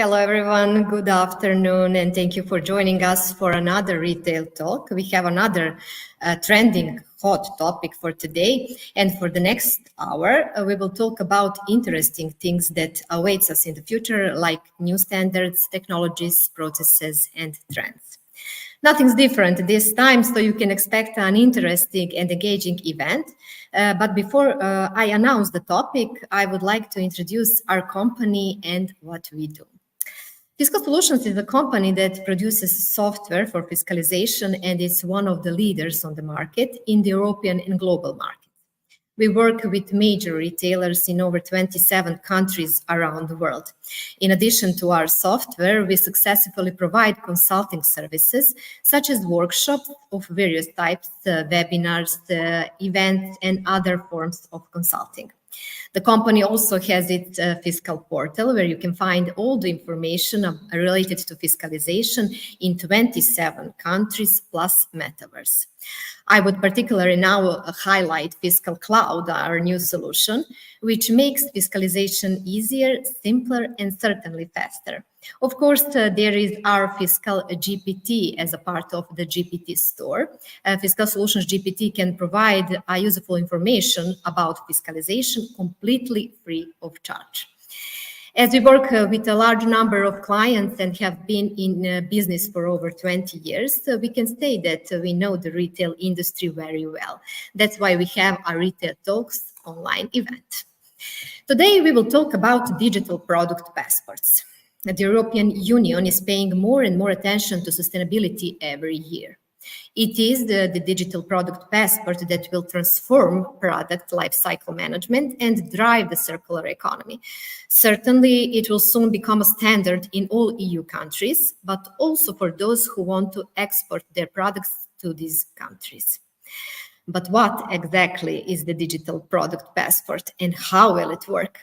Hello, everyone. Good afternoon, and thank you for joining us for another retail talk. We have another trending hot topic for today, and for the next hour, we will talk about interesting things that awaits us in the future, like new standards, technologies, processes, and trends. Nothing's different this time, so you can expect an interesting and engaging event. But before I announce the topic, I would like to introduce our company and what we do. Fiscal Solutions is a company that produces software for fiscalization and is one of the leaders on the market in the European and global market. We work with major retailers in over 27 countries around the world. In addition to our software, we successfully provide consulting services such as workshops of various types, webinars, events, and other forms of consulting. The company also has its fiscal portal where you can find all the information related to fiscalization in 27 countries plus metaverse. I would particularly now highlight Fiscal Cloud, our new solution, which makes fiscalization easier, simpler, and certainly faster. Of course, there is our Fiscal GPT as a part of the GPT store. Fiscal Solutions GPT can provide useful information about fiscalization completely free of charge. As we work with a large number of clients and have been in business for over 20 years, we can say that we know the retail industry very well. That's why we have our Retail Talks online event. Today, we will talk about digital product passports. The European Union is paying more and more attention to sustainability every year. It is the digital product passport that will transform product lifecycle management and drive the circular economy. Certainly, it will soon become a standard in all EU countries, but also for those who want to export their products to these countries. But what exactly is the digital product passport and how will it work?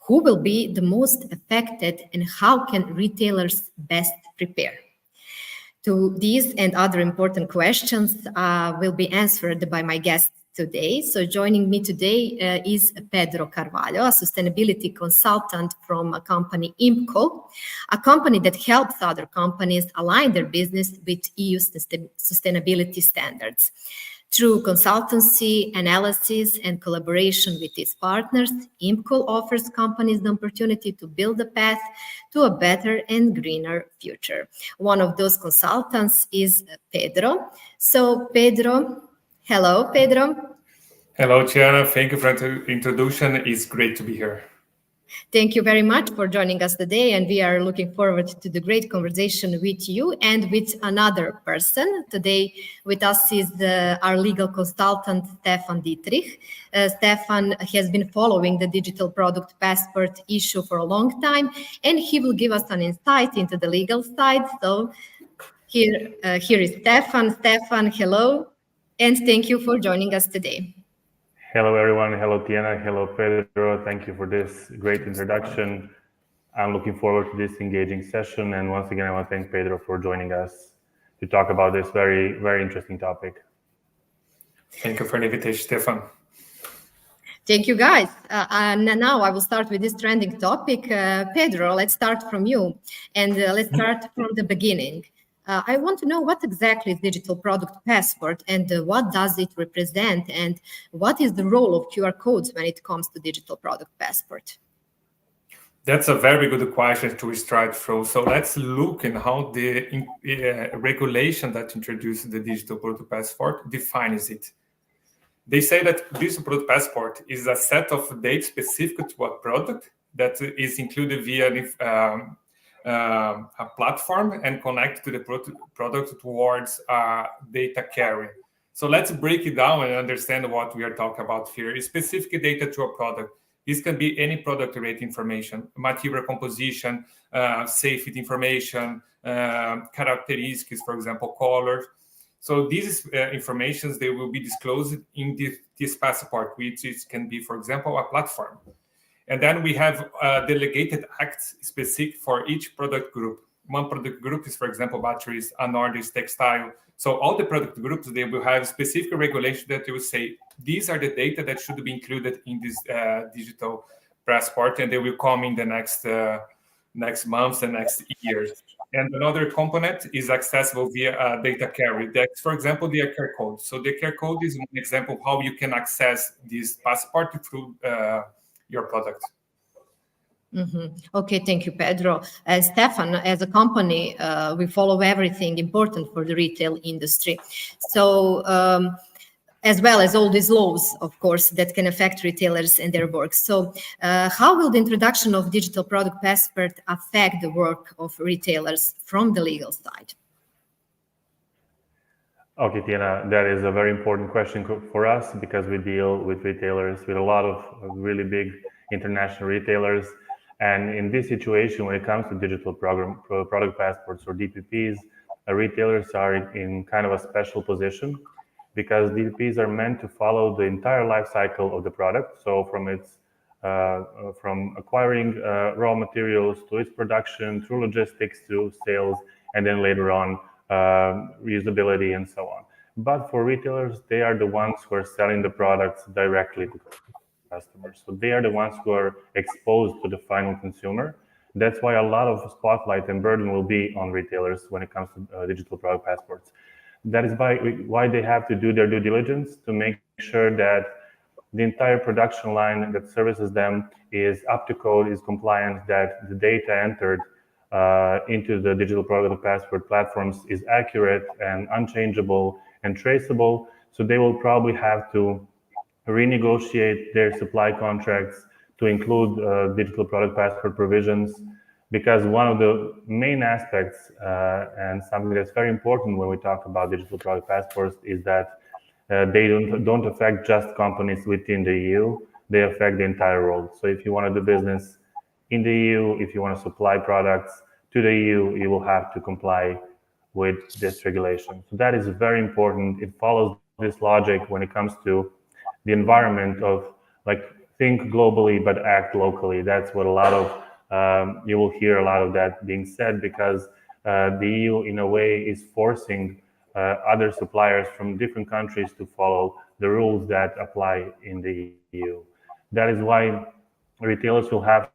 Who will be the most affected and how can retailers best prepare? To these and other important questions will be answered by my guest today. So joining me today is Pedro Carvalho, a sustainability consultant from a company iimpcoll, a company that helps other companies align their business with EU sustainability standards. Through consultancy, analysis, and collaboration with its partners, iimpcoll offers companies the opportunity to build a path to a better and greener future. One of those consultants is Pedro. So, Pedro, hello, Pedro. Hello, Tiana. Thank you for the introduction. It's great to be here. Thank you very much for joining us today, and we are looking forward to the great conversation with you and with another person. Today with us is our legal consultant, Stefan Ditrih. Stefan has been following the digital product passport issue for a long time, and he will give us an insight into the legal side. So here is Stefan. Stefan, hello, and thank you for joining us today. Hello, everyone. Hello, Tiana. Hello, Pedro. Thank you for this great introduction. I'm looking forward to this engaging session. And once again, I want to thank Pedro for joining us to talk about this very, very interesting topic. Thank you for the invitation, Stefan. Thank you, guys. And now I will start with this trending topic. Pedro, let's start from you. And let's start from the beginning. I want to know what exactly is digital product passport and what does it represent and what is the role of QR codes when it comes to digital product passport? That's a very good question to start from. So let's look at how the regulation that introduced the digital product passport defines it. They say that digital product passport is a set of data specific to a product that is included via a platform and connect to the product towards data carrier. So let's break it down and understand what we are talking about here. It's specific data to a product. This can be any product rate information, material composition, safety information, characteristics, for example, color. So these informations, they will be disclosed in this passport, which can be, for example, a platform. And then we have delegated acts specific for each product group. One product group is, for example, batteries, another is textile. So all the product groups, they will have specific regulation that will say, these are the data that should be included in this digital passport, and they will come in the next next months and next years. And another component is accessible via data carry. That's, for example, the QR code. So the QR code is one example of how you can access this passport through your product. Okay, thank you, Pedro. Stefan, as a company, we follow everything important for the retail industry. So, as well as all these laws, of course, that can affect retailers and their work. So how will the introduction of digital product passport affect the work of retailers from the legal side? Okay, Tiana, that is a very important question for us because we deal with retailers, with a lot of really big international retailers. And in this situation, when it comes to digital product passports or DPPs, retailers are in kind of a special position, because DPPs are meant to follow the entire life cycle of the product. So from acquiring raw materials to its production, through logistics, to sales, and then later on reusability and so on. But for retailers, they are the ones who are selling the products directly to customers. So they are the ones who are exposed to the final consumer. That's why a lot of spotlight and burden will be on retailers when it comes to digital product passports. That is why they have to do their due diligence to make sure that the entire production line that services them is up to code, is compliant, that the data entered into the digital product passport platforms is accurate and unchangeable and traceable. So they will probably have to renegotiate their supply contracts to include digital product passport provisions, because one of the main aspects and something that's very important when we talk about digital product passports is that they don't affect just companies within the EU, they affect the entire world. So if you want to do business in the EU, if you want to supply products to the EU, you will have to comply with this regulation. So that is very important. It follows this logic when it comes to the environment of, like, think globally but act locally. That's what a lot of you will hear a lot of that being said, because the EU in a way is forcing other suppliers from different countries to follow the rules that apply in the EU. That is why retailers will have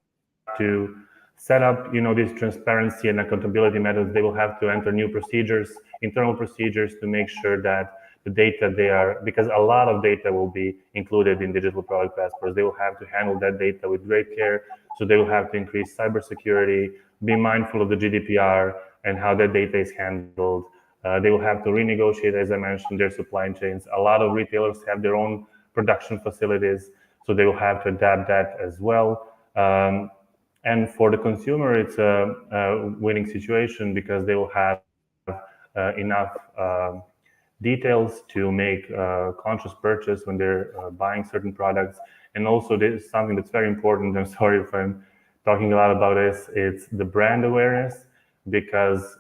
to set up, this transparency and accountability methods. They will have to enter new procedures, internal procedures, to make sure that the data because a lot of data will be included in digital product passports. They will have to handle that data with great care. So they will have to increase cybersecurity, be mindful of the GDPR and how that data is handled. They will have to renegotiate, as I mentioned, their supply chains. A lot of retailers have their own production facilities, so they will have to adapt that as well. And for the consumer, it's a winning situation, because they will have enough details to make conscious purchase when they're buying certain products. And also, this is something that's very important. I'm sorry if I'm talking a lot about this. It's the brand awareness, because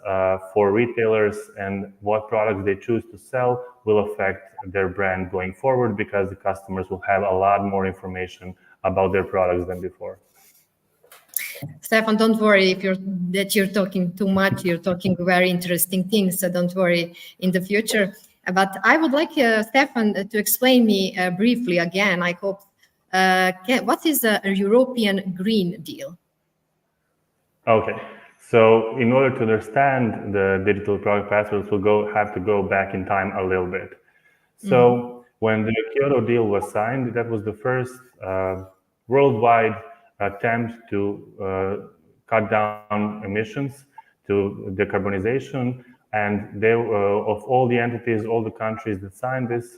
for retailers and what products they choose to sell will affect their brand going forward, because the customers will have a lot more information about their products than before. Stefan, don't worry that you're talking too much. You're talking very interesting things, so don't worry in the future. But I would like Stefan to explain me briefly again, I hope, what is a European Green Deal? Okay, so in order to understand the digital product passports, we'll have to go back in time a little bit. So when the Kyoto deal was signed, that was the first worldwide attempt to cut down emissions, to decarbonization. And of all the entities, all the countries that signed this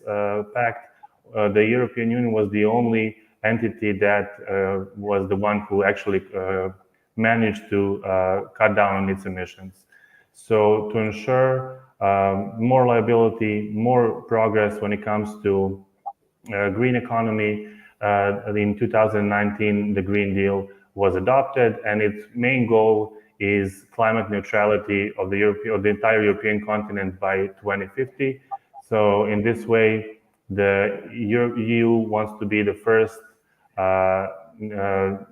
pact, the European Union was the only entity that was the one who actually managed to cut down on its emissions. So to ensure more liability, more progress when it comes to green economy, in 2019, the Green Deal was adopted, and its main goal is climate neutrality of the entire European continent by 2050. So in this way, the EU wants to be the first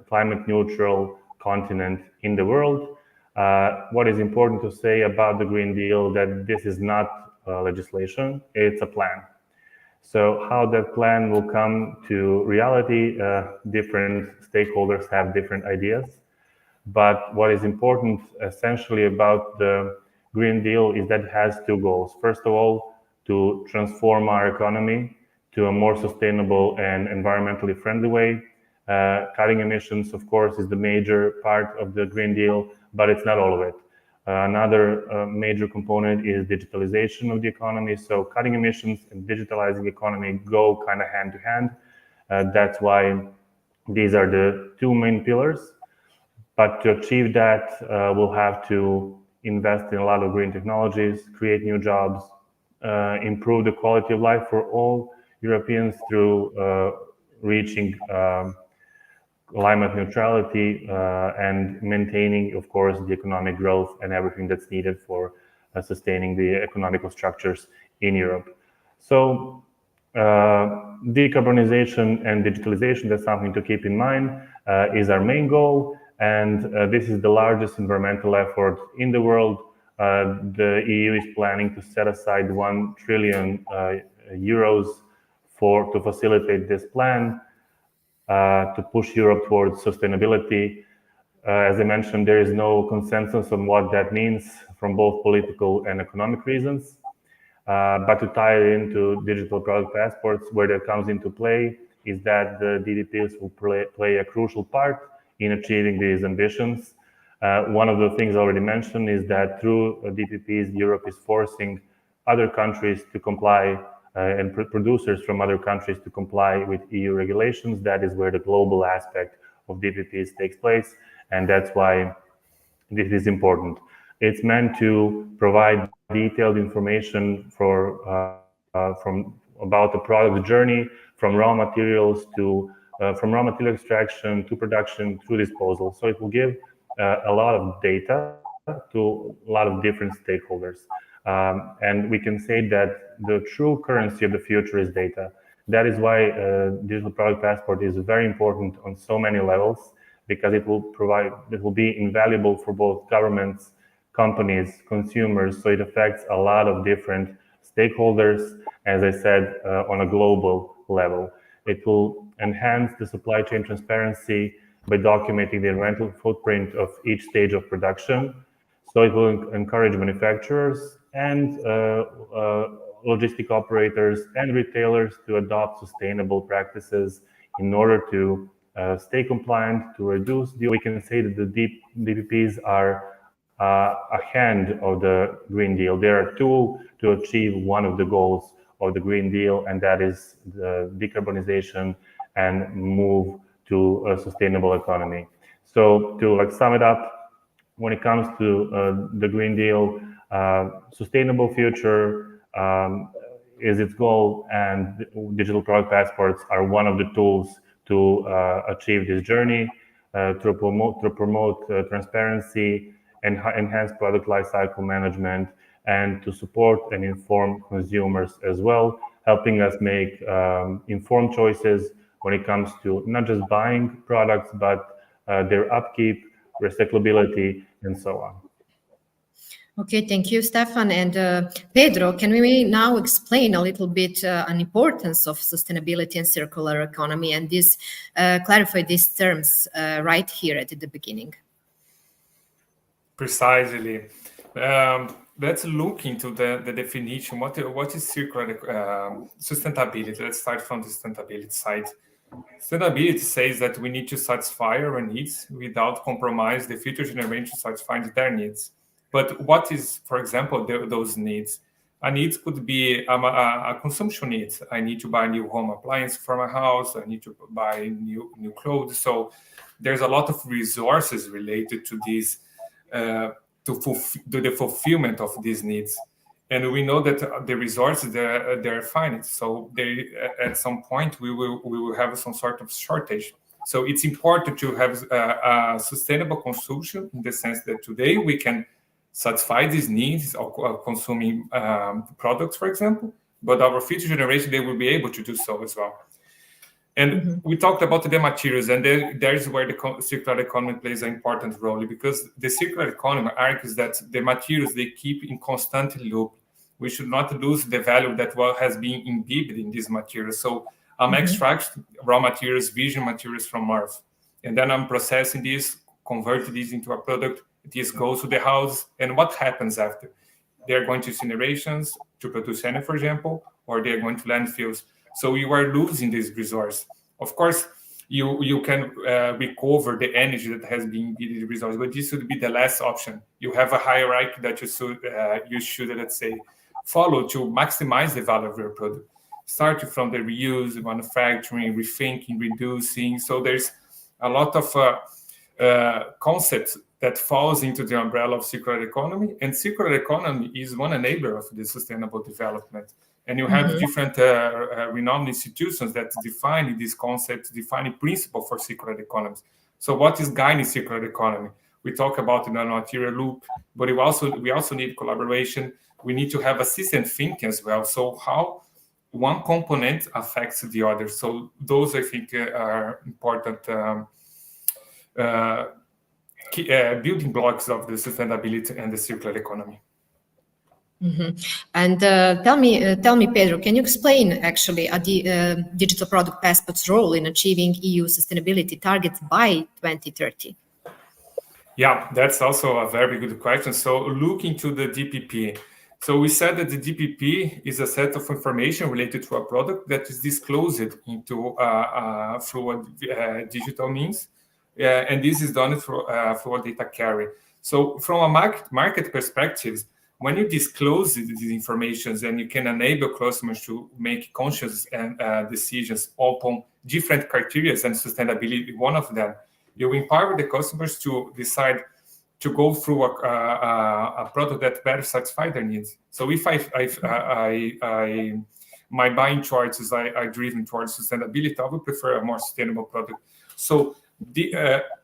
climate neutral continent in the world. What is important to say about the Green Deal, that this is not legislation, it's a plan. So how that plan will come to reality, different stakeholders have different ideas. But what is important essentially about the Green Deal is that it has two goals. First of all, to transform our economy to a more sustainable and environmentally friendly way. Cutting emissions, of course, is the major part of the Green Deal, but it's not all of it. Another major component is digitalization of the economy. So cutting emissions and digitalizing the economy go kind of hand to hand. That's why these are the two main pillars. But to achieve that, we'll have to invest in a lot of green technologies, create new jobs, improve the quality of life for all Europeans through reaching climate neutrality and maintaining, of course, the economic growth and everything that's needed for sustaining the economical structures in Europe. So decarbonization and digitalization, that's something to keep in mind, is our main goal. And this is the largest environmental effort in the world. The EU is planning to set aside 1 trillion euros to facilitate this plan, to push Europe towards sustainability. As I mentioned, there is no consensus on what that means from both political and economic reasons. But to tie it into digital product passports, where that comes into play is that the DPPs will play a crucial part in achieving these ambitions. One of the things already mentioned is that through DPPs, Europe is forcing other countries to comply and producers from other countries to comply with EU regulations. That is where the global aspect of DPPs takes place, and that's why this is important. It's meant to provide detailed information about the product journey from raw materials to from raw material extraction to production through disposal. So it will give a lot of data to a lot of different stakeholders. And we can say that the true currency of the future is data. That is why digital product passport is very important on so many levels, because it will be invaluable for both governments, companies, consumers. So it affects a lot of different stakeholders, as I said, on a global level. It will enhance the supply chain transparency by documenting the environmental footprint of each stage of production. So it will encourage manufacturers and logistic operators and retailers to adopt sustainable practices in order to stay compliant, to reduce we can say that the DPPs are a hand of the Green Deal. They're a tool to achieve one of the goals of the Green Deal, and that is the decarbonization and move to a sustainable economy. So to sum it up, when it comes to the Green Deal, sustainable future is its goal, and digital product passports are one of the tools to achieve this journey, to promote transparency and enhance product lifecycle management, and to support and inform consumers as well, helping us make informed choices when it comes to not just buying products, but their upkeep, recyclability, and so on. Okay, thank you, Stefan. And Pedro, can we now explain a little bit on importance of sustainability and circular economy, and clarify these terms right here at the beginning? Precisely. Let's look into the definition. What is circular sustainability? Let's start from the sustainability side. Sustainability says that we need to satisfy our needs without compromise the future generation satisfying their needs. But what is, for example, those needs? A need could be a consumption need. I need to buy a new home appliance for my house. I need to buy new clothes. So there's a lot of resources related to these, to the fulfillment of these needs. And we know that the resources, they're finite. So at some point, we will have some sort of shortage. So it's important to have a sustainable consumption, in the sense that today we can satisfy these needs of consuming products, for example, but our future generation, they will be able to do so as well. And we talked about the materials, and there's where the circular economy plays an important role, because the circular economy argues that the materials, they keep in constant loop. We should not lose the value that has been imbibed in these materials. So I'm extracting raw materials, virgin materials from Earth, and then I'm processing these, convert this into a product. This goes to the house, and what happens after? They're going to incinerations to produce energy, for example, or they're going to landfills. So you are losing this resource. Of course, you can recover the energy that has been in the resource, but this should be the last option. You have a hierarchy that you should, let's say, follow to maximize the value of your product. Starting from the reuse, manufacturing, rethinking, reducing. So there's a lot of concepts that falls into the umbrella of circular economy, and circular economy is one enabler of the sustainable development. And you have different renowned institutions that define these concepts, defining principle for circular economies. So what is guiding circular economy? We talk about the non-material loop, but we also need collaboration. We need to have a system thinking as well. So how one component affects the other. So those, I think, are important building blocks of the sustainability and the circular economy. And tell me, Pedro, can you explain actually the digital product passport's role in achieving EU sustainability targets by 2030? Yeah, that's also a very good question. So looking to the DPP. So we said that the DPP is a set of information related to a product that is disclosed into through a digital means, and this is done through a data carry. So from a market perspective, when you disclose these informations and you can enable customers to make conscious decisions upon different criteria and sustainability, one of them, you empower the customers to decide to go through a product that better satisfies their needs. So if my buying choices are driven towards sustainability, I would prefer a more sustainable product. So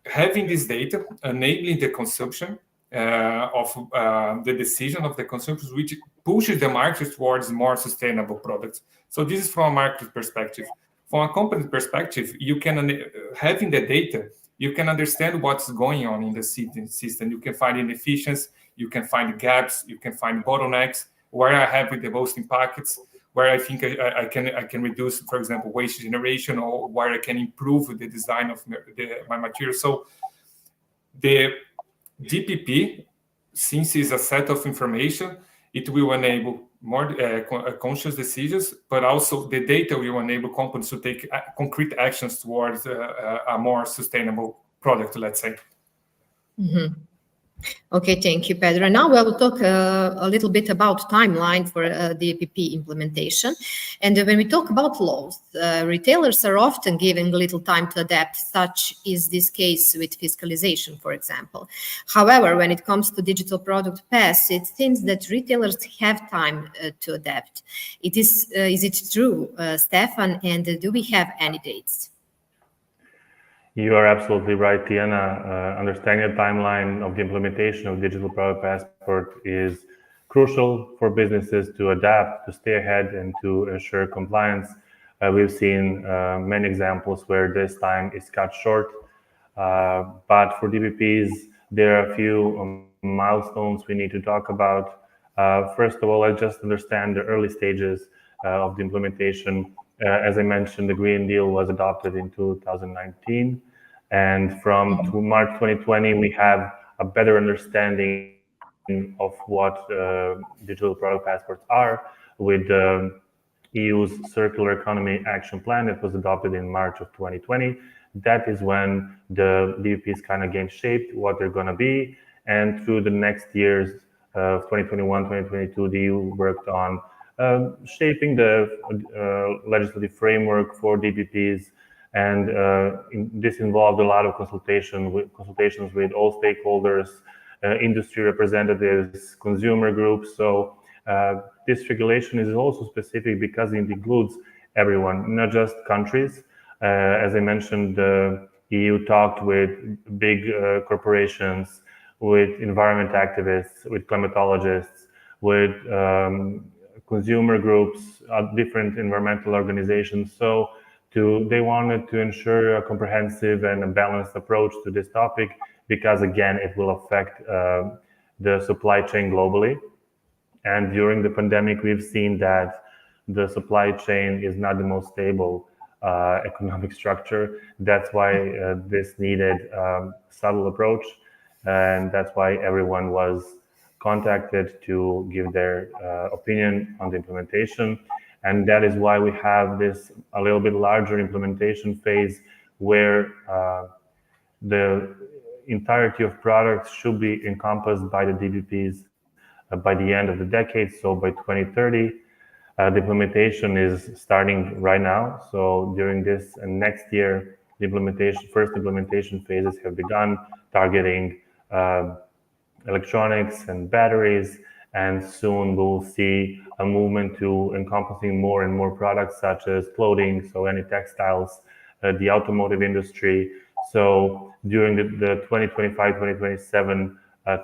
having this data, enabling the consumption of the decision of the consumers, which pushes the market towards more sustainable products. So this is from a market perspective. From a company perspective, you can, having the data, you can understand what's going on in the system. You can find inefficiencies, you can find gaps, you can find bottlenecks, where I have the most impacts, where I think I can reduce, for example, waste generation, or where I can improve the design of my material. So the DPP, since it's a set of information, it will enable more conscious decisions, but also the data will enable companies to take concrete actions towards a more sustainable product, let's say. Okay, thank you, Pedro. Now we will talk a little bit about timeline for the DPP implementation. And when we talk about laws, retailers are often given little time to adapt, such is this case with fiscalization, for example. However, when it comes to digital product pass, it seems that retailers have time to adapt. Is it true, Stefan, and do we have any dates? You are absolutely right, Tiana. Understanding the timeline of the implementation of digital product passport is crucial for businesses to adapt, to stay ahead, and to ensure compliance. We've seen many examples where this time is cut short. But for DPPs, there are a few milestones we need to talk about. First of all, let's just understand the early stages of the implementation. As I mentioned, the Green Deal was adopted in 2019. And from March 2020, we have a better understanding of what digital product passports are with the EU's Circular Economy Action Plan that was adopted in March of 2020. That is when the DPPs kind of gained shape, what they're going to be. And through the next years of 2021, 2022, the EU worked on shaping the legislative framework for DPPs, and this involved a lot of consultations with all stakeholders, industry representatives, consumer groups. So this regulation is also specific because it includes everyone, not just countries. As I mentioned, the EU talked with big corporations, with environment activists, with climatologists, with consumer groups, different environmental organizations. So they wanted to ensure a comprehensive and a balanced approach to this topic because, again, it will affect the supply chain globally. And during the pandemic, we've seen that the supply chain is not the most stable economic structure. That's why this needed subtle approach, and that's why everyone was contacted to give their opinion on the implementation. And that is why we have this a little bit larger implementation phase where the entirety of products should be encompassed by the DPPs by the end of the decade. So by 2030, the implementation is starting right now. So during this and next year, the first implementation phases have begun, targeting electronics and batteries. And soon we'll see a movement to encompassing more and more products such as clothing, so any textiles, the automotive industry. So during the 2025-2027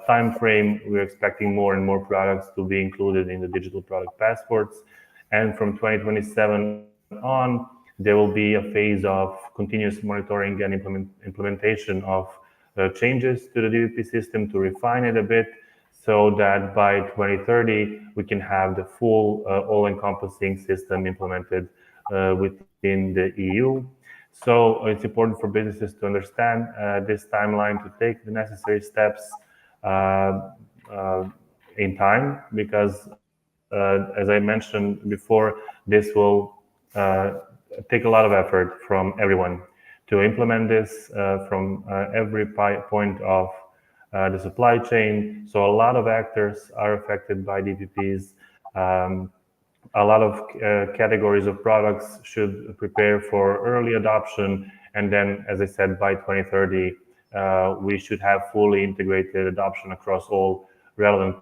time frame, we're expecting more and more products to be included in the digital product passports. And from 2027 on, there will be a phase of continuous monitoring and implementation of changes to the DPP system to refine it a bit, so that by 2030, we can have the full all-encompassing system implemented within the EU. So it's important for businesses to understand this timeline, to take the necessary steps in time, because as I mentioned before, this will take a lot of effort from everyone to implement this from every point of the supply chain. So a lot of actors are affected by DPPs. A lot of categories of products should prepare for early adoption. And then, as I said, by 2030, we should have fully integrated adoption across all relevant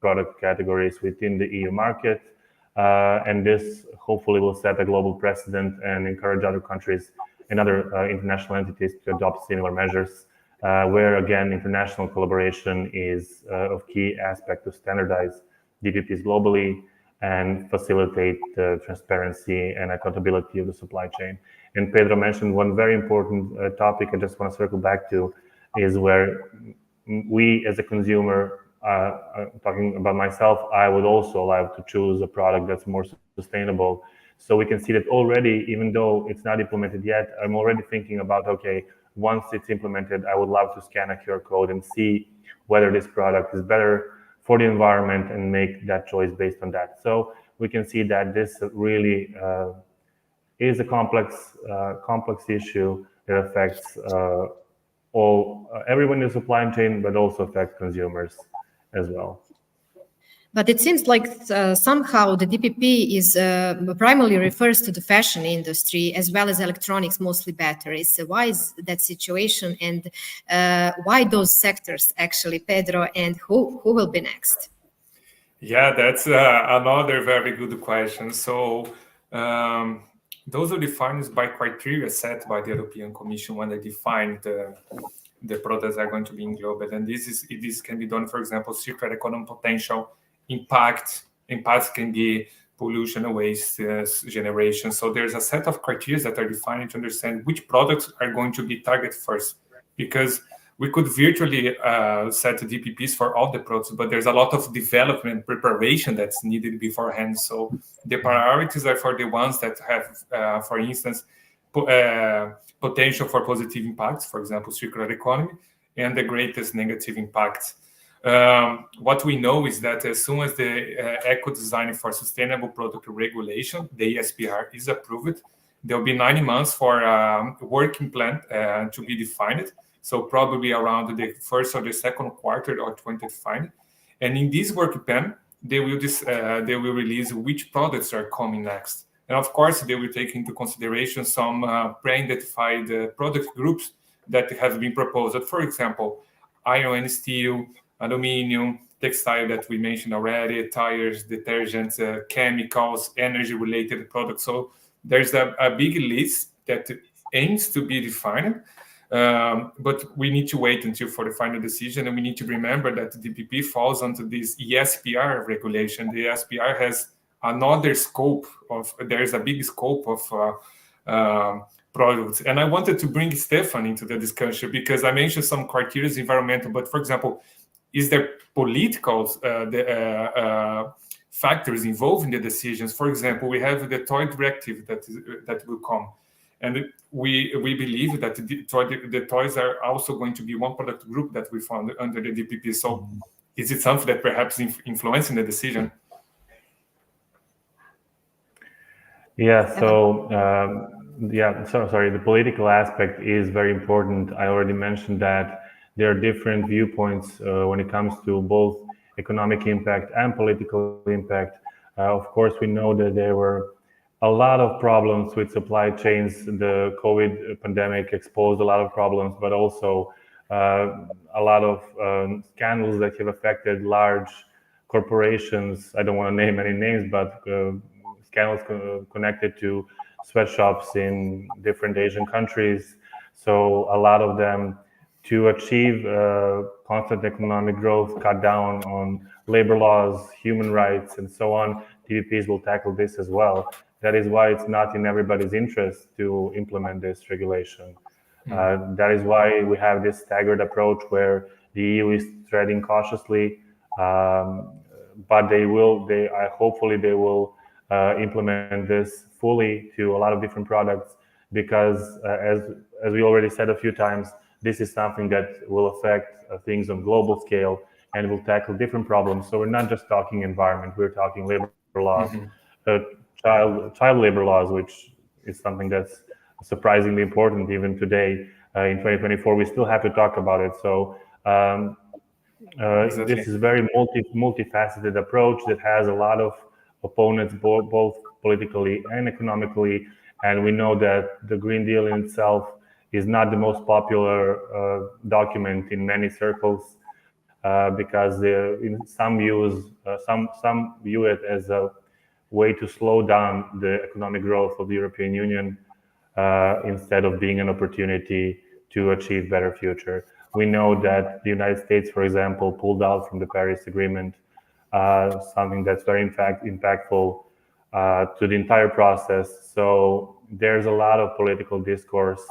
product categories within the EU market. And this hopefully will set a global precedent and encourage other countries and other international entities to adopt similar measures, where again, international collaboration is of key aspect to standardize DPPs globally and facilitate the transparency and accountability of the supply chain. And Pedro mentioned one very important topic I just want to circle back to, is where we as a consumer, talking about myself, I would also like to choose a product that's more sustainable. So we can see that already, even though it's not implemented yet, I'm already thinking about, okay, once it's implemented, I would love to scan a QR code and see whether this product is better for the environment and make that choice based on that. So we can see that this really is a complex issue that affects everyone in the supply chain, but also affects consumers as well. But it seems like somehow the DPP is primarily refers to the fashion industry as well as electronics, mostly batteries. So why is that situation, and why those sectors actually, Pedro, and who will be next? Yeah, that's another very good question. So those are defined by criteria set by the European Commission when they define the products that are going to be englobed. And this can be done, for example, circular economy potential, impacts can be pollution, waste generation. So there's a set of criteria that are defined to understand which products are going to be targeted first, because we could virtually set DPPs for all the products, but there's a lot of development preparation that's needed beforehand. So the priorities are for the ones that have, for instance, potential for positive impacts, for example, circular economy, and the greatest negative impacts. What we know is that as soon as the Eco-Design for Sustainable Product Regulation, the ESPR, is approved, there will be 90 months for a working plan to be defined. So probably around the first or the second quarter of 2025. And in this work plan, they will release which products are coming next. And of course, they will take into consideration some pre-identified product groups that have been proposed. For example, iron and steel, aluminum, textile that we mentioned already, tires, detergents, chemicals, energy-related products. So there's a big list that aims to be defined, but we need to wait until for the final decision, and we need to remember that the DPP falls under this ESPR regulation. The ESPR has another scope there's a big scope of products. And I wanted to bring Stefan into the discussion because I mentioned some criteria environmental, but for example, is there political factors involved in the decisions. For example, we have the toy directive that will come. And we believe that the toys are also going to be one product group that we found under the DPP. So is it something that perhaps influencing the decision? Yeah, so the political aspect is very important. I already mentioned that there are different viewpoints when it comes to both economic impact and political impact. Of course, we know that there were a lot of problems with supply chains. The COVID pandemic exposed a lot of problems, but also a lot of scandals that have affected large corporations. I don't want to name any names, but scandals connected to sweatshops in different Asian countries. So a lot of them, to achieve constant economic growth, cut down on labor laws, human rights, and so on. DPPs will tackle this as well. That is why it's not in everybody's interest to implement this regulation. That is why we have this staggered approach where the EU is treading cautiously, but hopefully they will implement this fully to a lot of different products, because as we already said a few times, this is something that will affect things on global scale and will tackle different problems. So we're not just talking environment, we're talking labor laws, child labor laws, which is something that's surprisingly important even today. In 2024, we still have to talk about it. So Exactly. This is very multifaceted approach that has a lot of opponents, both politically and economically. And we know that the Green Deal in itself is not the most popular document in many circles, because some view it as a way to slow down the economic growth of the European Union instead of being an opportunity to achieve better future. We know that the United States, for example, pulled out from the Paris Agreement, something that's very impactful to the entire process. So there's a lot of political discourse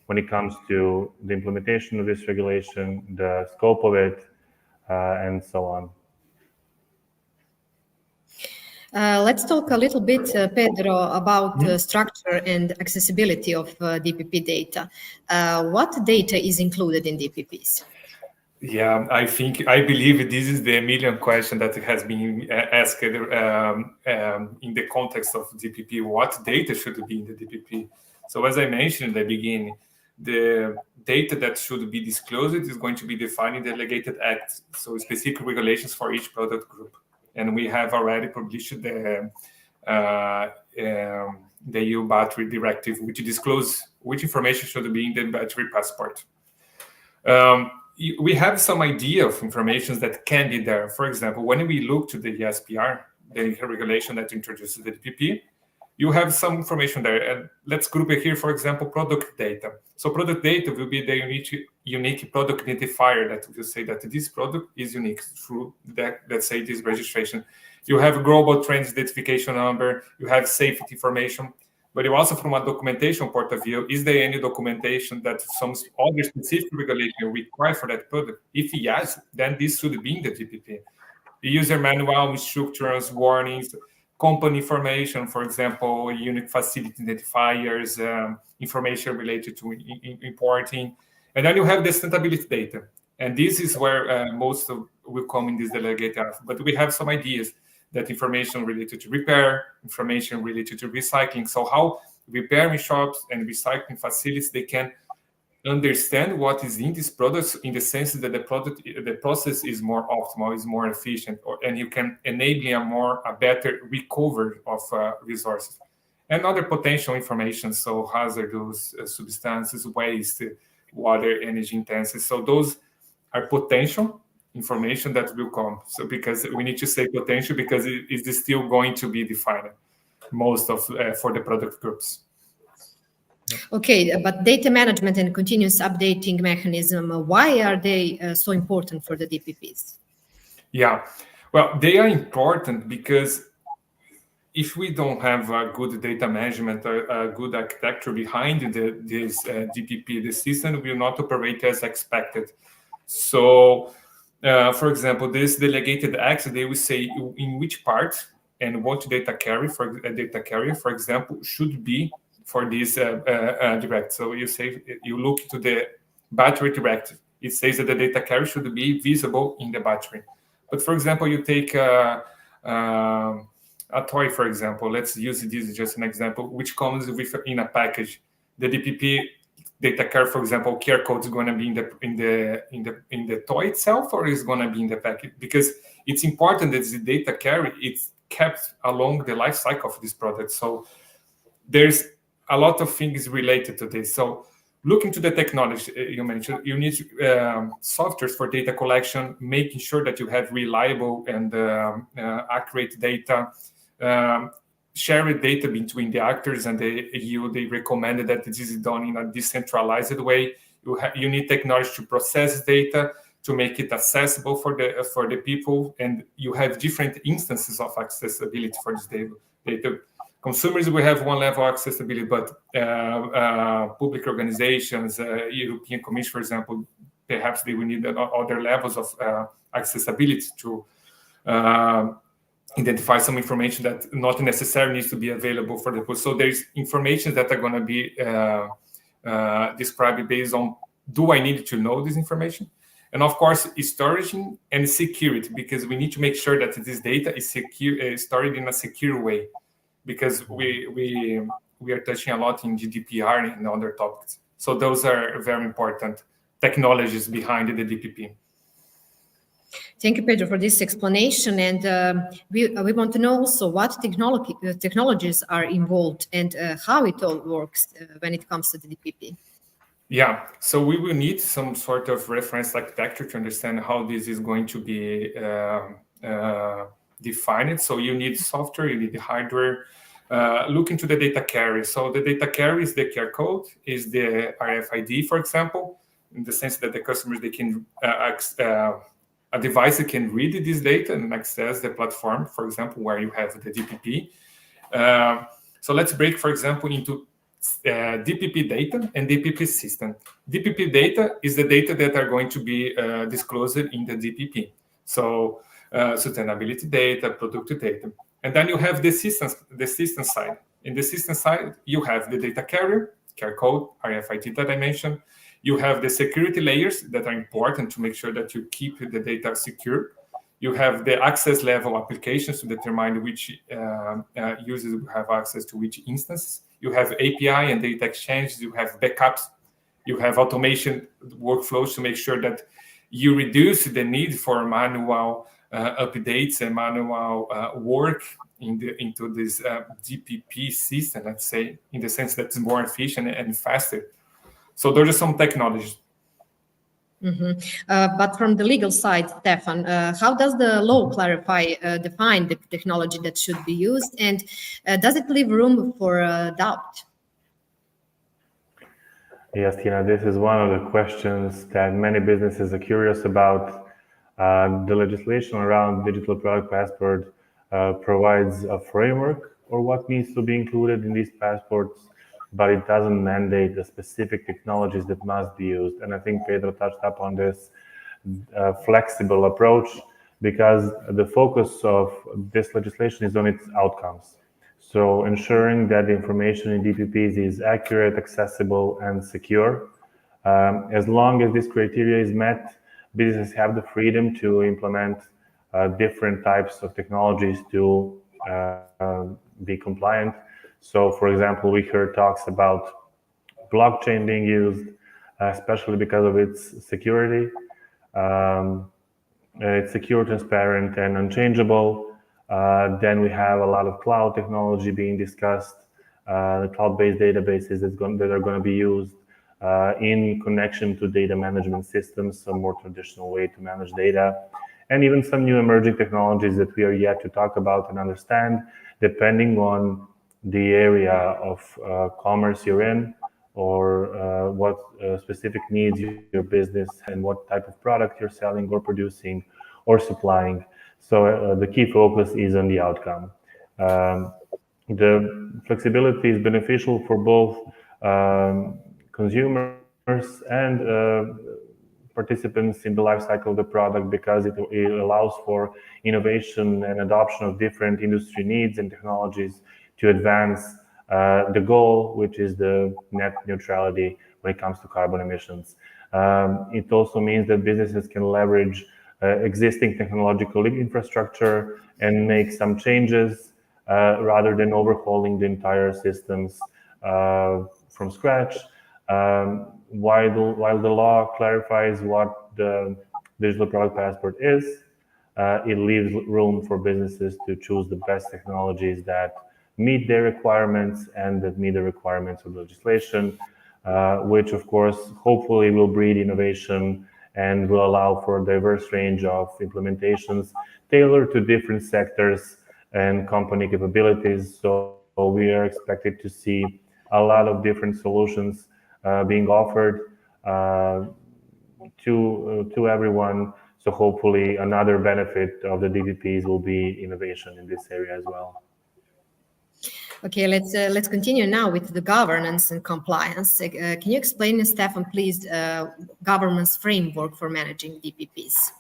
when it comes to the implementation of this regulation, the scope of it, and so on. Let's talk a little bit, Pedro, about structure and accessibility of DPP data. What data is included in DPPs? Yeah, I believe this is the million question that has been asked in the context of DPP. What data should be in the DPP? So as I mentioned in the beginning, the data that should be disclosed is going to be defined in the delegated acts, so specific regulations for each product group. And we have already published the EU battery directive, which discloses which information should be in the battery passport. We have some idea of information that can be there. For example, when we look to the ESPR, the regulation that introduces the DPP, you have some information there. And let's group it here, for example, product data. So product data will be the unique product identifier that will say that this product is unique through that, let's say, this registration. You have a global trends identification number, you have safety information, but you also, from a documentation point of view, is there any documentation that some other specific regulation require for that product? If yes, then this should be in the DPP. The user manual, instructions, warnings, company information, for example, unique facility identifiers, information related to importing. And then you have the sustainability data. And this is where most will come in this delegated act. But we have some ideas that information related to repair, information related to recycling. So how repairing shops and recycling facilities, they can understand what is in these products in the sense that the process is more optimal, is more efficient, and you can enable a better recovery of resources. And other potential information, so hazardous substances, waste, water, energy intensive. So those are potential information that will come. So because we need to say potential, because it is still going to be defined most of for the product groups. Okay, but data management and continuous updating mechanism, why are they so important for the DPPs? Yeah, well, they are important because if we don't have a good data management, a good architecture behind this DPP, the system will not operate as expected. So For example, this delegated access, they will say in which part and what data carrier, for example, should be for this direct. So you look to the battery directive. It says that the data carrier should be visible in the battery. But for example, you take a toy, for example. Let's use this as just an example, which comes in a package. The DPP data carrier, for example, QR code is going to be in the toy itself, or is going to be in the package? Because it's important that the data carrier it's kept along the life cycle of this product. So there's a lot of things related to this. So looking to the technology you mentioned, you need softwares for data collection, making sure that you have reliable and accurate data. Share data between the actors and they recommended that this is done in a decentralized way. You need technology to process data, to make it accessible for the people, and you have different instances of accessibility for this data. Consumers will have one level of accessibility, but public organizations, European Commission, for example, perhaps they will need other levels of accessibility to identify some information that not necessarily needs to be available for the people. So there's information that are going to be described based on, do I need to know this information? And of course, storage and security, because we need to make sure that this data is secure, stored in a secure way, because we are touching a lot in GDPR and other topics. So those are very important technologies behind the DPP. Thank you, Pedro, for this explanation. And we want to know also what technologies are involved and how it all works when it comes to the DPP. Yeah, so we will need some sort of reference architecture to understand how this is going to be defined. So you need software, you need the hardware. Look into the data carrier. So the data carrier is the QR code, is the RFID, for example, in the sense that the customers, they can a device that can read this data and access the platform, for example, where you have the DPP. So let's break, for example, into DPP data and DPP system. DPP data is the data that are going to be disclosed in the DPP. So sustainability data, product data. And then you have the system side. In the system side, you have the data carrier, QR code, RFID that I mentioned. You have the security layers that are important to make sure that you keep the data secure. You have the access level applications to determine which users will have access to which instance. You have API and data exchange. You have backups. You have automation workflows to make sure that you reduce the need for manual updates and manual work into this DPP system, let's say, in the sense that it's more efficient and faster. So those are some technologies. Mm-hmm. But from the legal side, Stefan, how does the law define the technology that should be used, and does it leave room for doubt? Yes, Tina, this is one of the questions that many businesses are curious about. The legislation around digital product passport provides a framework or what needs to be included in these passports, but it doesn't mandate the specific technologies that must be used. And I think Pedro touched upon this flexible approach, because the focus of this legislation is on its outcomes. So ensuring that the information in DPPs is accurate, accessible, and secure. As long as this criteria is met, businesses have the freedom to implement different types of technologies to be compliant. So, for example, we heard talks about blockchain being used, especially because of its security. It's secure, transparent, and unchangeable. Then we have a lot of cloud technology being discussed, the cloud-based databases that are going to be used in connection to data management systems, a more traditional way to manage data, and even some new emerging technologies that we are yet to talk about and understand, depending on the area of commerce you're in, or what specific needs your business and what type of product you're selling or producing or supplying. So the key focus is on the outcome. The flexibility is beneficial for both consumers and participants in the life cycle of the product because it allows for innovation and adoption of different industry needs and technologies to advance the goal, which is the net neutrality when it comes to carbon emissions. It also means that businesses can leverage existing technological infrastructure and make some changes rather than overhauling the entire systems from scratch. While the law clarifies what the digital product passport is, it leaves room for businesses to choose the best technologies that meet their requirements and that meet the requirements of legislation, which of course hopefully will breed innovation and will allow for a diverse range of implementations tailored to different sectors and company capabilities. So we are expected to see a lot of different solutions being offered to everyone. So hopefully another benefit of the DPPs will be innovation in this area as well. Okay, let's continue now with the governance and compliance. Can you explain, Stefan, please, governance framework for managing DPPs?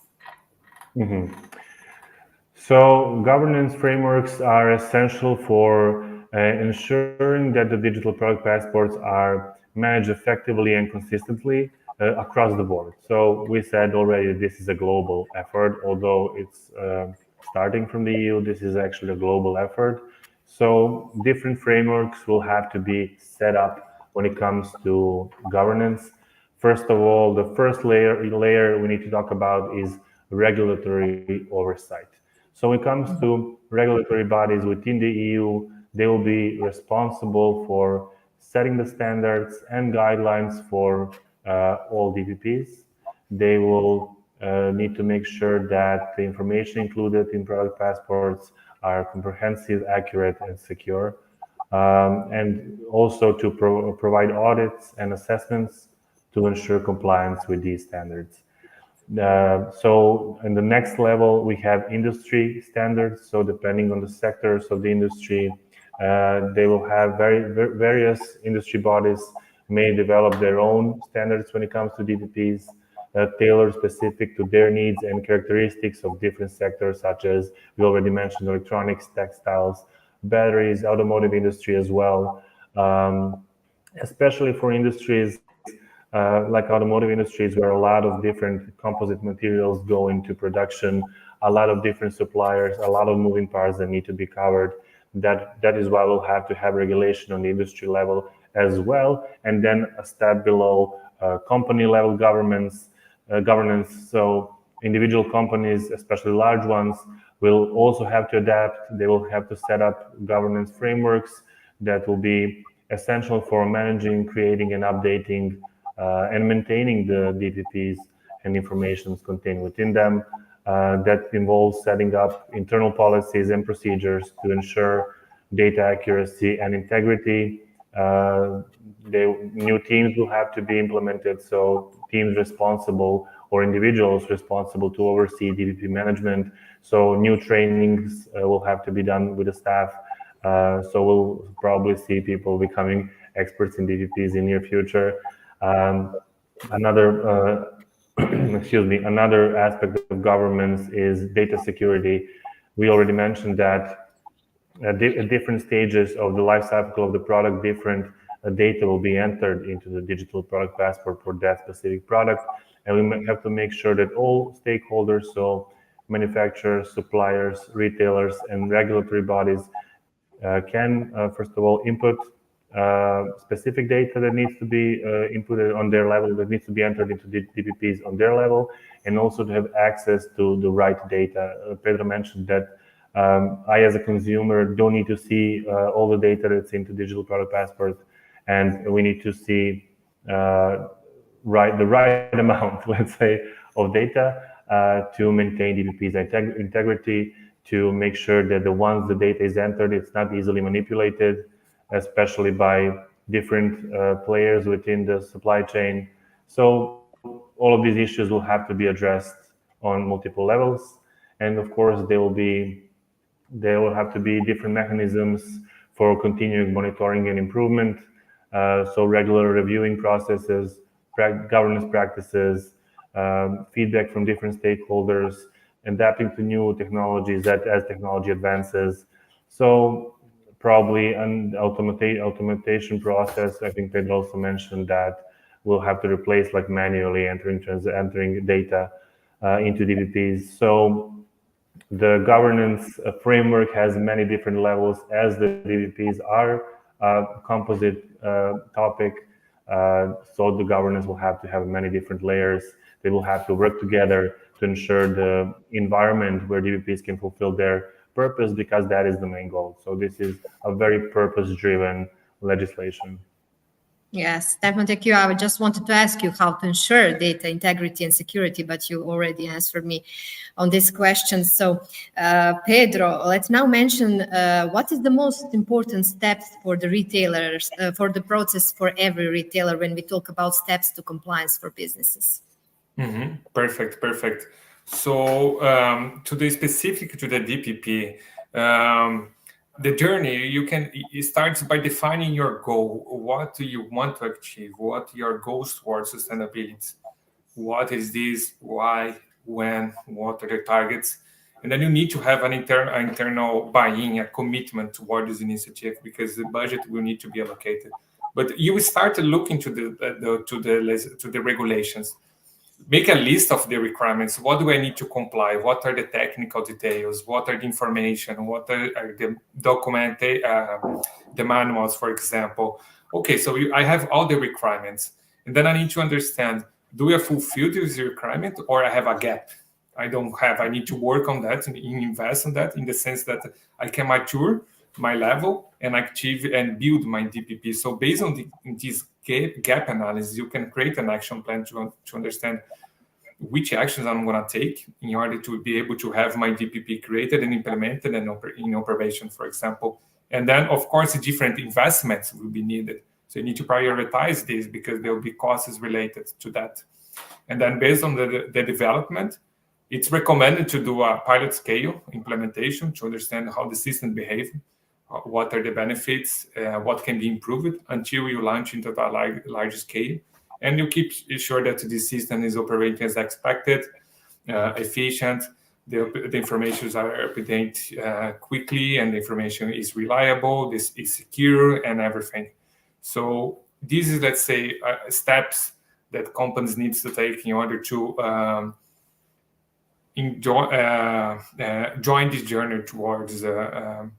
Mm-hmm. So governance frameworks are essential for ensuring that the digital product passports are managed effectively and consistently across the board. So we said already this is a global effort, although it's starting from the EU, this is actually a global effort. So different frameworks will have to be set up when it comes to governance. First of all, the first layer we need to talk about is regulatory oversight. So when it comes to regulatory bodies within the EU, they will be responsible for setting the standards and guidelines for all DPPs. They will need to make sure that the information included in product passports are comprehensive, accurate, and secure, and also to provide audits and assessments to ensure compliance with these standards. So in the next level, we have industry standards. So depending on the sectors of the industry, they will have various industry bodies may develop their own standards when it comes to DPPs, tailored specific to their needs and characteristics of different sectors, such as we already mentioned, electronics, textiles, batteries, automotive industry as well. Especially for industries like automotive industries, where a lot of different composite materials go into production, a lot of different suppliers, a lot of moving parts that need to be covered. That is why we'll have to have regulation on the industry level as well, and then a step below company level governance. So individual companies, especially large ones, will also have to adapt. They will have to set up governance frameworks that will be essential for managing, creating, and updating and maintaining the DPPs and information contained within them. That involves setting up internal policies and procedures to ensure data accuracy and integrity. New teams will have to be implemented, so teams responsible or individuals responsible to oversee DPP management. So new trainings will have to be done with the staff. So we'll probably see people becoming experts in DPPs in near future. Another aspect of governance is data security. We already mentioned that at different stages of the life cycle of the product, different data will be entered into the digital product passport for that specific product. And we have to make sure that all stakeholders, so manufacturers, suppliers, retailers, and regulatory bodies can, first of all, input specific data that needs to be inputted on their level, that needs to be entered into the DPPs on their level, and also to have access to the right data. Pedro mentioned that I, as a consumer, don't need to see all the data that's into digital product passport, and we need to see the right amount, let's say, of data to maintain DPP's integrity, to make sure that the data is entered, it's not easily manipulated, especially by different players within the supply chain. So all of these issues will have to be addressed on multiple levels, and of course there will have to be different mechanisms for continuing monitoring and improvement. So regular reviewing processes, governance practices, feedback from different stakeholders, adapting to new technologies as technology advances. So probably an automation process. I think Pedro also mentioned that we'll have to replace like manually entering data into DBPs. So the governance framework has many different levels, as the DBPs are a composite topic. So the governance will have to have many different layers. They will have to work together to ensure the environment where DBPs can fulfill their purpose, because that is the main goal. So this is a very purpose-driven legislation. Yes, Stefan, thank you. I just wanted to ask you how to ensure data integrity and security, but you already answered me on this question. So, Pedro, let's now mention what is the most important steps for the retailers, for the process for every retailer when we talk about steps to compliance for businesses. Mm-hmm. Perfect. So, to the specific to the DPP, the journey it starts by defining your goal. What do you want to achieve? What are your goals towards sustainability? What is this? Why? When? What are the targets? And then you need to have an internal buy-in, a commitment toward this initiative, because the budget will need to be allocated. But you start looking to the regulations. Make a list of the requirements. What do I need to comply? What are the technical details? What are the information? What are the the manuals, for example? Okay, so I have all the requirements. And then I need to understand, do I fulfill this requirement, or I have a gap? I don't have. I need to work on that and invest in that, in the sense that I can mature my level and achieve and build my DPP. So based on this gap analysis, you can create an action plan to understand which actions I'm going to take in order to be able to have my DPP created and implemented and in operation, for example. And then, of course, different investments will be needed. So you need to prioritize this, because there will be costs related to that. And then based on the development, it's recommended to do a pilot scale implementation to understand how the system behaves, what are the benefits, what can be improved, until you launch into the large scale. And you keep sure that the system is operating as expected, efficient, the information are updated quickly, and the information is reliable, this is secure, and everything. So this is, let's say, steps that companies need to take in order to join this journey towards the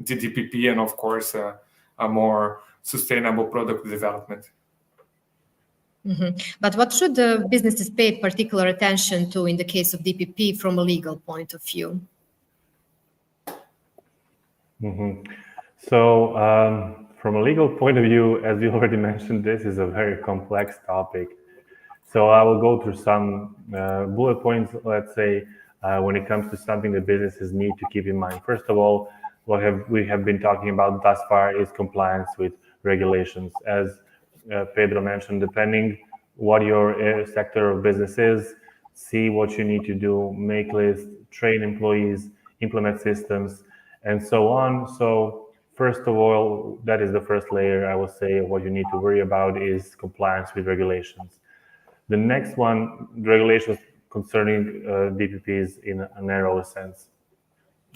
DPP, and of course a more sustainable product development. Mm-hmm. But what should the businesses pay particular attention to in the case of DPP from a legal point of view? Mm-hmm. So from a legal point of view, as we already mentioned, this is a very complex topic. So I will go through some bullet points, let's say, when it comes to something that businesses need to keep in mind. First of all, what we have been talking about thus far is compliance with regulations. As Pedro mentioned, depending what your sector of business is, see what you need to do, make lists, train employees, implement systems, and so on. So first of all, that is the first layer. I will say what you need to worry about is compliance with regulations. The next one, regulations concerning DPPs in a narrow sense.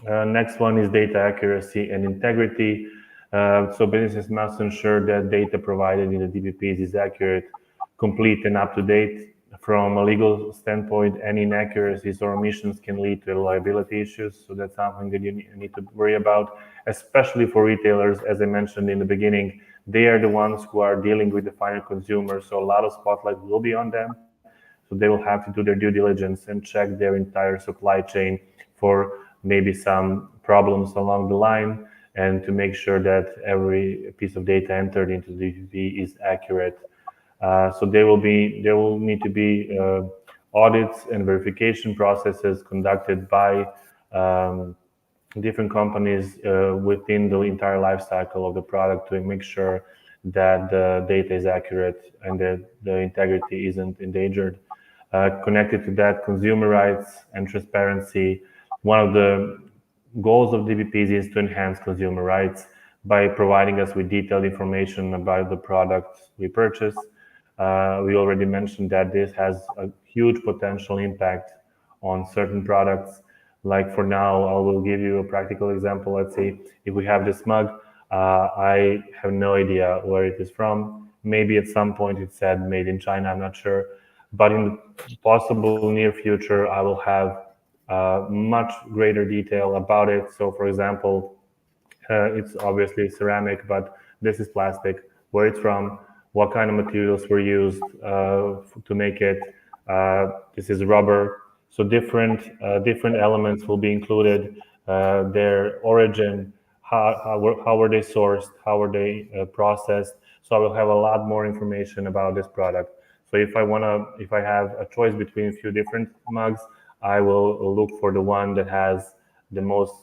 Next one is data accuracy and integrity. So businesses must ensure that data provided in the DPPs is accurate, complete, and up to date. From a legal standpoint, any inaccuracies or omissions can lead to liability issues. So that's something that you need to worry about, especially for retailers. As I mentioned in the beginning, they are the ones who are dealing with the final consumer. So a lot of spotlight will be on them. So they will have to do their due diligence and check their entire supply chain for maybe some problems along the line, and to make sure that every piece of data entered into the DPP is accurate. So there will need to be audits and verification processes conducted by different companies within the entire life cycle of the product, to make sure that the data is accurate and that the integrity isn't endangered. Connected to that, consumer rights and transparency. One of the goals of DPPs is to enhance consumer rights by providing us with detailed information about the products we purchase. We already mentioned that this has a huge potential impact on certain products. Like for now, I will give you a practical example. Let's say if we have this mug, I have no idea where it is from. Maybe at some point it said made in China, I'm not sure. But in the possible near future, I will have much greater detail about it. So for example, it's obviously ceramic, but this is plastic, where it's from, what kind of materials were used to make it. This is rubber. So different elements will be included, their origin, how were they sourced, how were they processed. So I will have a lot more information about this product. So if I have a choice between a few different mugs, I will look for the one that has the most,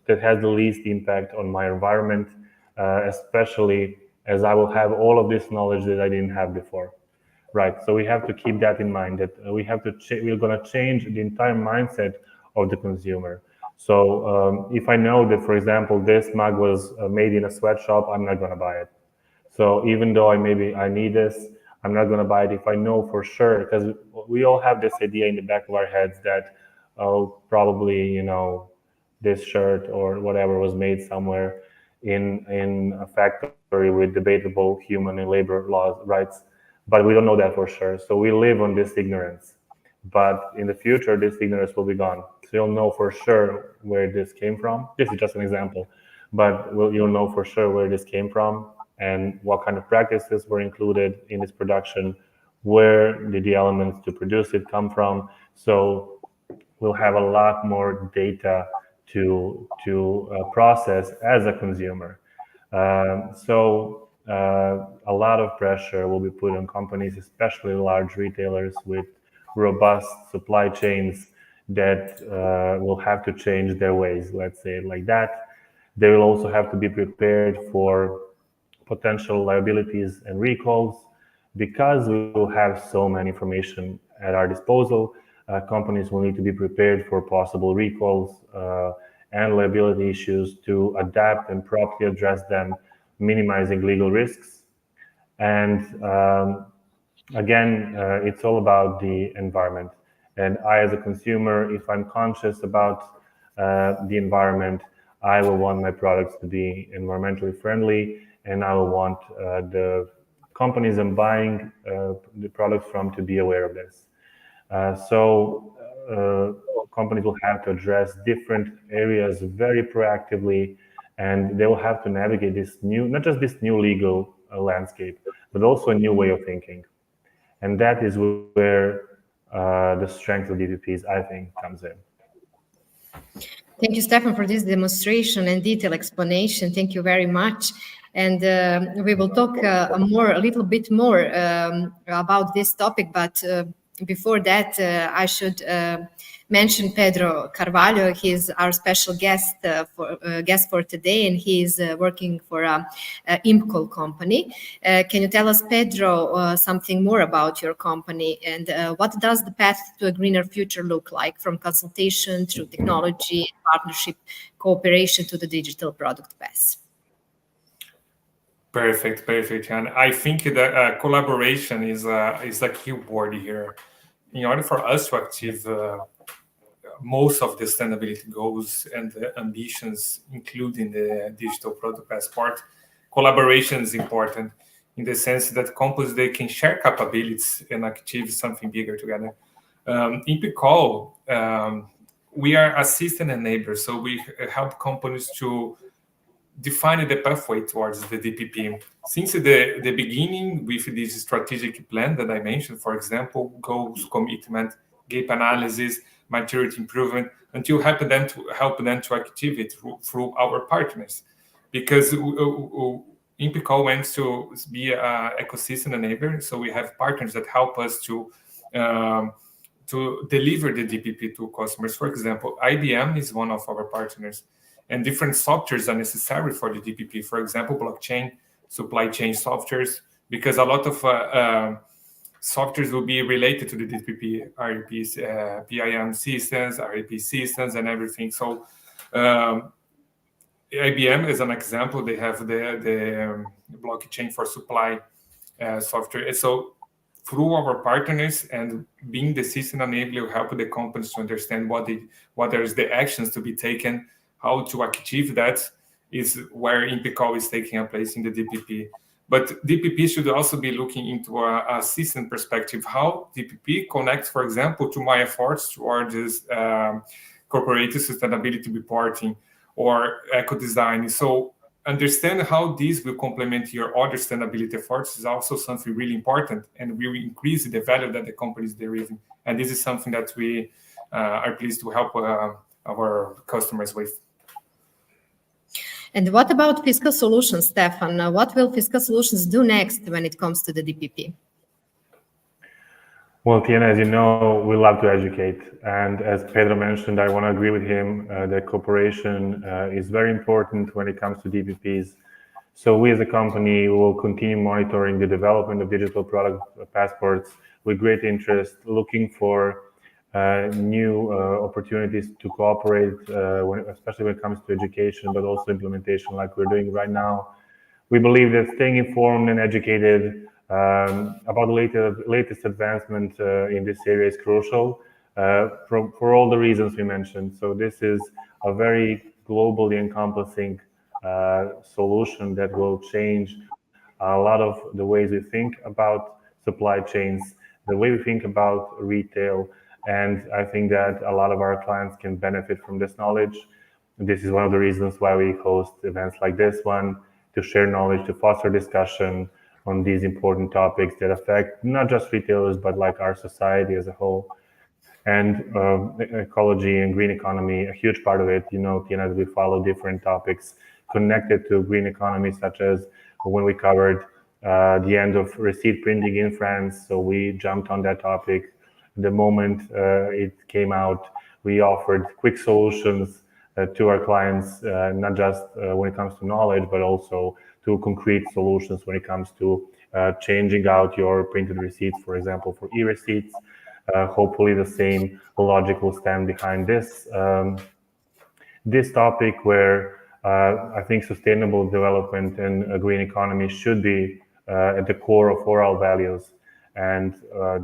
that has the least impact on my environment, especially as I will have all of this knowledge that I didn't have before. Right. So we have to keep that in mind, that we're going to change the entire mindset of the consumer. So if I know that, for example, this mug was made in a sweatshop, I'm not going to buy it. So even though I need this, I'm not going to buy it if I know for sure, because we all have this idea in the back of our heads that, oh, probably, this shirt or whatever was made somewhere in a factory with debatable human and labor laws rights, but we don't know that for sure. So we live on this ignorance. But in the future, this ignorance will be gone. So you'll know for sure where this came from. This is just an example, but you'll know for sure where this came from and what kind of practices were included in its production, where did the elements to produce it come from. So we'll have a lot more data to process as a consumer. So a lot of pressure will be put on companies, especially large retailers with robust supply chains that will have to change their ways, let's say it like that. They will also have to be prepared for potential liabilities and recalls, because we will have so many information at our disposal. Companies will need to be prepared for possible recalls and liability issues to adapt and properly address them, minimizing legal risks. And again, it's all about the environment. And I, as a consumer, if I'm conscious about the environment, I will want my products to be environmentally friendly, and I will want the companies I'm buying the products from to be aware of this. So companies will have to address different areas very proactively, and they will have to navigate this new, not just this new legal landscape, but also a new way of thinking. And that is where the strength of DPPs, I think, comes in. Thank you, Stefan, for this demonstration and detailed explanation. Thank you very much. And we will talk a little bit more about this topic. But before that, I should mention Pedro Carvalho. He is our special guest for today, and he is working for iimpcoll company. Can you tell us, Pedro, something more about your company, and what does the path to a greener future look like, from consultation through technology, partnership, cooperation to the digital product path? Perfect. And I think that collaboration is a key word here. In order for us to achieve most of the sustainability goals and the ambitions, including the digital product passport, collaboration is important in the sense that companies, they can share capabilities and achieve something bigger together. iimpcoll, we are assistant and neighbors, so we help companies to define the pathway towards the DPP. Since the beginning, with this strategic plan that I mentioned, for example, goals, commitment, gap analysis, maturity improvement, until help them to achieve it through our partners. Because iimpcoll wants to be an ecosystem enabler, so we have partners that help us to deliver the DPP to customers. For example, IBM is one of our partners, and different softwares are necessary for the DPP. For example, blockchain, supply chain softwares, because a lot of softwares will be related to the DPP, REPs, PIM systems, REP systems, and everything. So IBM, as an example, they have the blockchain for supply software. So through our partners and being the system enabler will help the companies to understand what is the actions to be taken, how to achieve that is where iimpcoll is taking a place in the DPP. But DPP should also be looking into a system perspective, how DPP connects, for example, to my efforts towards this corporate sustainability reporting or eco-design. So understand how these will complement your other sustainability efforts is also something really important and will increase the value that the company is deriving. And this is something that we are pleased to help our customers with. And what about Fiscal Solutions, Stefan? What will Fiscal Solutions do next when it comes to the DPP? Well, Tiana, as you know, we love to educate. And as Pedro mentioned, I want to agree with him that cooperation is very important when it comes to DPPs. So we as a company will continue monitoring the development of digital product passports with great interest, looking for new opportunities to cooperate, especially when it comes to education, but also implementation like we're doing right now. We believe that staying informed and educated about the latest advancement in this area is crucial for all the reasons we mentioned. So this is a very globally encompassing solution that will change a lot of the ways we think about supply chains, the way we think about retail, and I think that a lot of our clients can benefit from this knowledge. This is one of the reasons why we host events like this one, to share knowledge, to foster discussion on these important topics that affect not just retailers, but like our society as a whole. And ecology and green economy, a huge part of it. You know, Tiana, we follow different topics connected to green economy, such as when we covered the end of receipt printing in France. So we jumped on that topic. The moment it came out, we offered quick solutions to our clients, not just when it comes to knowledge, but also to concrete solutions when it comes to changing out your printed receipts, for example, for e-receipts. Hopefully the same logic will stand behind this this topic where I think sustainable development and a green economy should be at the core of all our values. And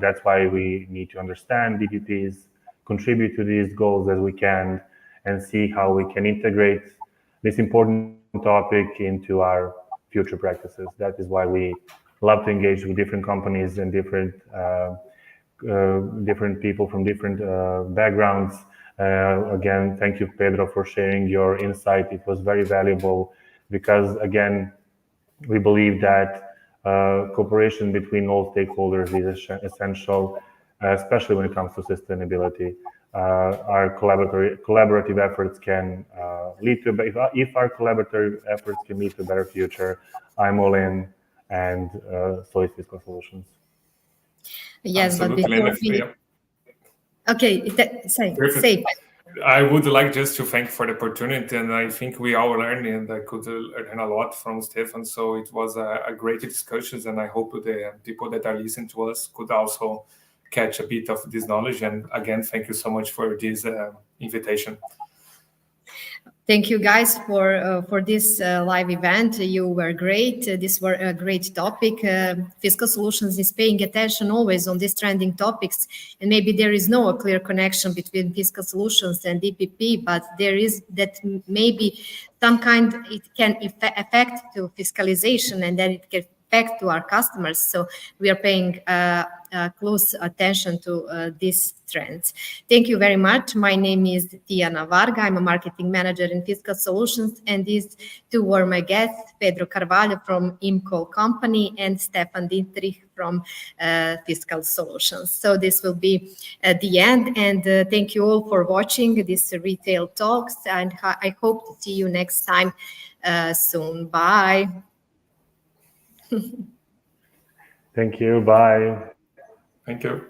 that's why we need to understand DPPs, contribute to these goals as we can, and see how we can integrate this important topic into our future practices. That is why we love to engage with different companies and different people from different backgrounds. Again, thank you, Pedro, for sharing your insight. It was very valuable because, again, we believe that cooperation between all stakeholders is essential, especially when it comes to sustainability. Our collaborative efforts can lead to, if our collaborative efforts can lead to a better future, I'm all in, and so is Fiscal Solutions. Yes, absolutely. but before we... Okay, say. I would like just to thank for the opportunity, and I think we all learned, and I could learn a lot from Stefan. So it was a great discussion, and I hope the people that are listening to us could also catch a bit of this knowledge. And again, thank you so much for this invitation. Thank you, guys, for this live event. You were great. This were a great topic. Fiscal Solutions is paying attention always on these trending topics, and maybe there is no clear connection between Fiscal Solutions and DPP, but there is that maybe some kind it can affect to fiscalization, and then it can affect to our customers. So we are paying close attention to these trends. Thank you very much. My name is Tiana Varga. I'm a marketing manager in Fiscal Solutions, and these two were my guests, Pedro Carvalho from iimpcoll company and Stefan Ditrih from Fiscal Solutions. So this will be at the end, and thank you all for watching this retail talks, and I hope to see you next time soon. Bye. Thank you. Bye. Thank you.